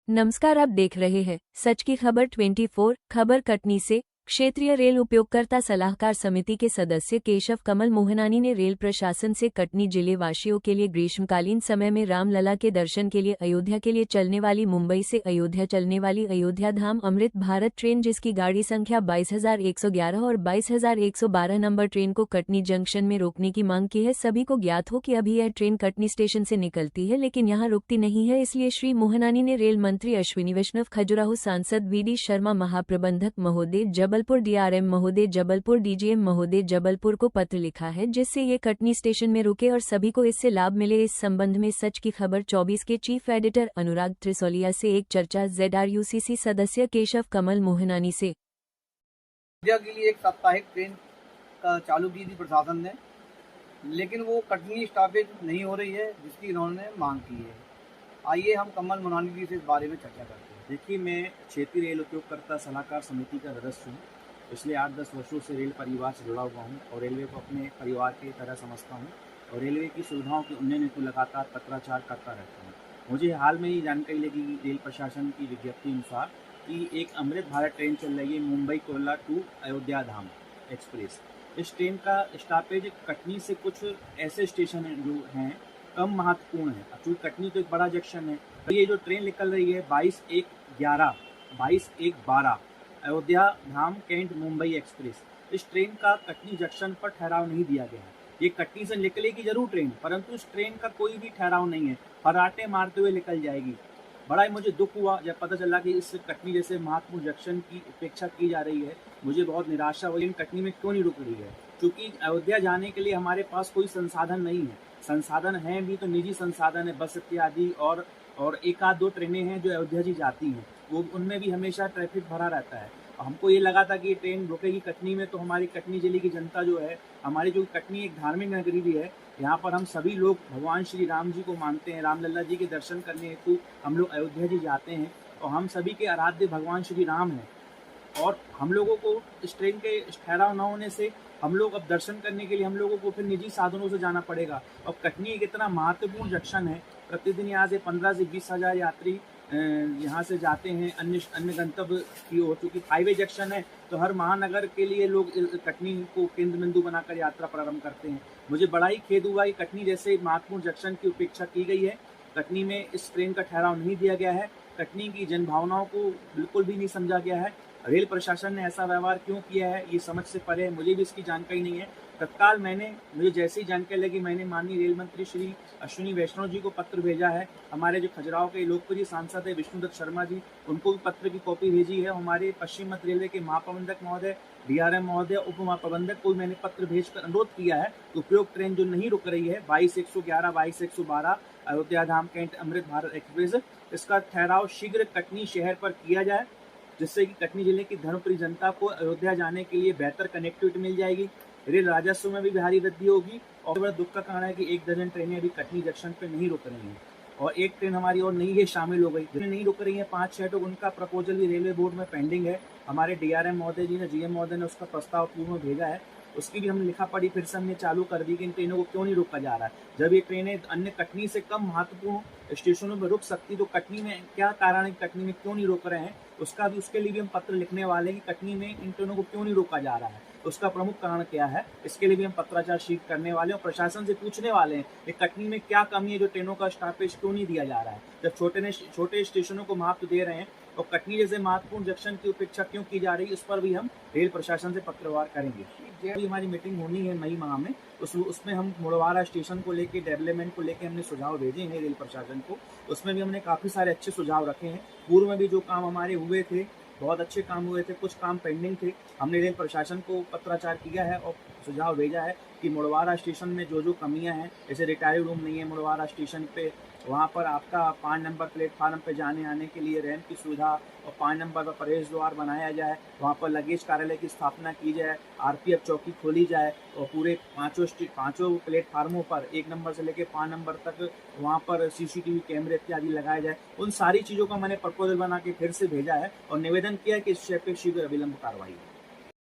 नमस्कार, आप देख रहे हैं सच की खबर 24 खबर कटनी से। क्षेत्रीय रेल उपयोगकर्ता सलाहकार समिति के सदस्य केशव कमल मोहनानी ने रेल प्रशासन से कटनी जिले वासियों के लिए ग्रीष्मकालीन समय में रामलला के दर्शन के लिए अयोध्या के लिए चलने वाली मुंबई से अयोध्या चलने वाली अयोध्या धाम अमृत भारत ट्रेन जिसकी गाड़ी संख्या 22,111 और 22,112 नंबर ट्रेन को कटनी जंक्शन में रोकने की मांग की है। सभी को ज्ञात हो कि अभी यह ट्रेन कटनी स्टेशन से निकलती है लेकिन यहाँ रुकती नहीं है, इसलिए श्री मोहनानी ने रेल मंत्री अश्विनी वैष्णव, खजुराहो सांसद वी.डी. शर्मा, महाप्रबंधक महोदय जबलपुर, डीआरएम महोदय जबलपुर, डीजीएम महोदय जबलपुर को पत्र लिखा है जिससे ये कटनी स्टेशन में रुके और सभी को इससे लाभ मिले। इस संबंध में सच की खबर 24 के चीफ एडिटर अनुराग त्रिसोलिया से एक चर्चा ZRUCC सदस्य केशव कमल मोहनानी से। अयोध्या के लिए एक साप्ताहिक ट्रेन का चालू की थी प्रशासन ने, लेकिन वो कटनी स्टॉपेज नहीं हो रही है जिसकी इन्होंने मांग की है। आइए हम कमल मोहनानी जी से इस बारे में चर्चा करते हैं। देखिए, मैं क्षेत्रीय रेल उपयोगकर्ता सलाहकार समिति का सदस्य हूँ। पिछले 8-10 वर्षों से रेल परिवार से जुड़ा हुआ हूँ और रेलवे को अपने परिवार की तरह समझता हूँ और रेलवे की सुविधाओं के उन्नयन हेतु लगातार पत्राचार करता रहता हूँ। मुझे हाल में ही जानकारी लगी रेल प्रशासन की विज्ञप्ति अनुसार कि एक अमृत भारत ट्रेन चल रही है मुंबई कोयला टू अयोध्या धाम एक्सप्रेस। इस ट्रेन का स्टॉपेज कटनी से कुछ ऐसे स्टेशन हैं जो हैं कम महत्वपूर्ण है। क्योंकि कटनी तो एक बड़ा जंक्शन है। ये जो ट्रेन निकल रही है 22/1/11, 22/1/12 अयोध्या धाम कैंट मुंबई एक्सप्रेस, इस ट्रेन का कटनी जंक्शन पर ठहराव नहीं दिया गया है। ये कटनी से निकलेगी जरूर ट्रेन, परंतु इस ट्रेन का कोई भी ठहराव नहीं है, फर्राटे मारते हुए निकल जाएगी। बड़ा ही मुझे दुख हुआ जब पता चला कि इस कटनी जैसे महत्वपूर्ण जंक्शन की उपेक्षा की जा रही है। मुझे बहुत निराशा हुई। कटनी में क्यों नहीं रुक रही है? क्योंकि अयोध्या जाने के लिए हमारे पास कोई संसाधन नहीं है। संसाधन हैं भी तो निजी संसाधन है, बस इत्यादि और एक आध दो ट्रेनें हैं जो अयोध्या जी जाती हैं, वो उनमें भी हमेशा ट्रैफिक भरा रहता है। हमको ये लगा था कि ये ट्रेन रुकेगी कटनी में तो हमारी कटनी जिले की जनता जो है, हमारी जो कटनी एक धार्मिक नगरी भी है, यहाँ पर हम सभी लोग भगवान श्री राम जी को मानते हैं। रामलला जी के दर्शन करने हेतु हम लोग अयोध्या जी जाते हैं और हम सभी के आराध्य भगवान श्री राम हैं। और हम लोगों को इस ट्रेन के ठहराव न होने से हम लोग अब दर्शन करने के लिए हम लोगों को फिर निजी साधनों से जाना पड़ेगा। और कटनी एक इतना महत्वपूर्ण जंक्शन है, प्रतिदिन यहाँ से 15 से 20 हज़ार यात्री यहाँ से जाते हैं अन्य गंतव्य की ओर। चूँकि हाईवे जंक्शन है तो हर महानगर के लिए लोग कटनी को केंद्र बिंदु बनाकर यात्रा प्रारंभ करते हैं। मुझे बड़ा ही खेद हुआ कि कटनी जैसे महत्वपूर्ण जंक्शन की उपेक्षा की गई है। कटनी में इस ट्रेन का ठहराव नहीं दिया गया है। कटनी की जनभावनाओं को बिल्कुल भी नहीं समझा गया है। रेल प्रशासन ने ऐसा व्यवहार क्यों किया है ये समझ से परे है, मुझे भी इसकी जानकारी नहीं है। तत्काल मुझे जैसे ही जानकारी लगी मैंने माननीय रेल मंत्री श्री अश्विनी वैष्णव जी को पत्र भेजा है। हमारे जो खजुराहो के लोकप्रिय सांसद है विष्णुदत्त शर्मा जी, उनको भी पत्र की कॉपी भेजी है। हमारे पश्चिम मध्य रेलवे के महाप्रबंधक महोदय, डीआरएम महोदय, उप महाप्रबंधक को मैंने पत्र भेजकर अनुरोध किया है कि उपयोग ट्रेन जो नहीं रुक रही है 22/111, 22/112 अयोध्या धाम कैंट अमृत भारत एक्सप्रेस, इसका ठहराव शीघ्र कटनी शहर पर किया जाए, जिससे कि कटनी जिले की धर्मप्रिय जनता को अयोध्या जाने के लिए बेहतर कनेक्टिविटी मिल जाएगी। रेल राजस्व में भी भारी वृद्धि होगी। और बड़ा दुख का कारण है कि 1 दर्जन ट्रेनें अभी कटनी जंक्शन पे नहीं रुक रही हैं और एक ट्रेन हमारी और नहीं है शामिल हो गई। ट्रेनें नहीं रुक रही हैं 5-6 तो उनका प्रपोजल भी रेलवे बोर्ड में पेंडिंग है। हमारे डीआरएम महोदय जी ने, जीएम महोदय ने उसका प्रस्ताव पूर्व में भेजा है, उसकी भी हमने लिखा पढ़ी फिर से हमने चालू कर दी कि इन ट्रेनों को क्यों नहीं रोका जा रहा है। जब ये ट्रेनें अन्य कटनी से कम महत्वपूर्ण स्टेशनों पर रुक सकती तो कटनी में क्या कारण है, कटनी में क्यों नहीं रोक रहे हैं, उसके लिए भी हम पत्र लिखने वाले हैं कि कटनी में इन ट्रेनों को क्यों नहीं रोका जा रहा है, उसका प्रमुख कारण क्या है, इसके लिए भी हम पत्राचार शीट करने वाले हैं और प्रशासन से पूछने वाले हैं कि कटनी में क्या कमी है जो ट्रेनों का स्टॉपेज क्यों नहीं दिया जा रहा है। जब छोटे स्टेशनों को महत्व दे रहे हैं और कटनी जैसे महत्वपूर्ण जंक्शन की उपेक्षा क्यों की जा रही है, उस पर भी हम रेल प्रशासन से पत्रवार करेंगे। अभी हमारी मीटिंग होनी है मई माह में, उसमें हम मुड़वारा स्टेशन को लेके, डेवलपमेंट को लेके हमने सुझाव भेजे हैं रेल प्रशासन को। उसमें भी हमने काफ़ी सारे अच्छे सुझाव रखे हैं। पूर्व में भी जो काम हमारे हुए थे बहुत अच्छे काम हुए थे, कुछ काम पेंडिंग थे, हमने रेल प्रशासन को पत्राचार किया है और सुझाव भेजा है कि मुड़वारा स्टेशन में जो कमियां हैं, जैसे रिटायरिंग रूम नहीं है मुड़वारा स्टेशन पे, वहाँ पर आपका 5 नंबर प्लेटफार्म पे जाने आने के लिए रैंप की सुविधा और 5 नंबर पर प्रवेश द्वार बनाया जाए, वहाँ पर लगेज कार्यालय की स्थापना की जाए, आरपीएफ चौकी खोली जाए और पूरे पाँचों प्लेटफार्मों पर 1 नंबर से लेकर 5 नंबर तक वहाँ पर सीसीटीवी कैमरे इत्यादि लगाए जाए। उन सारी चीज़ों का मैंने प्रपोजल बना के फिर से भेजा है और निवेदन किया है कि इस विषय पर शीघ्र अविलंब कार्रवाई हो।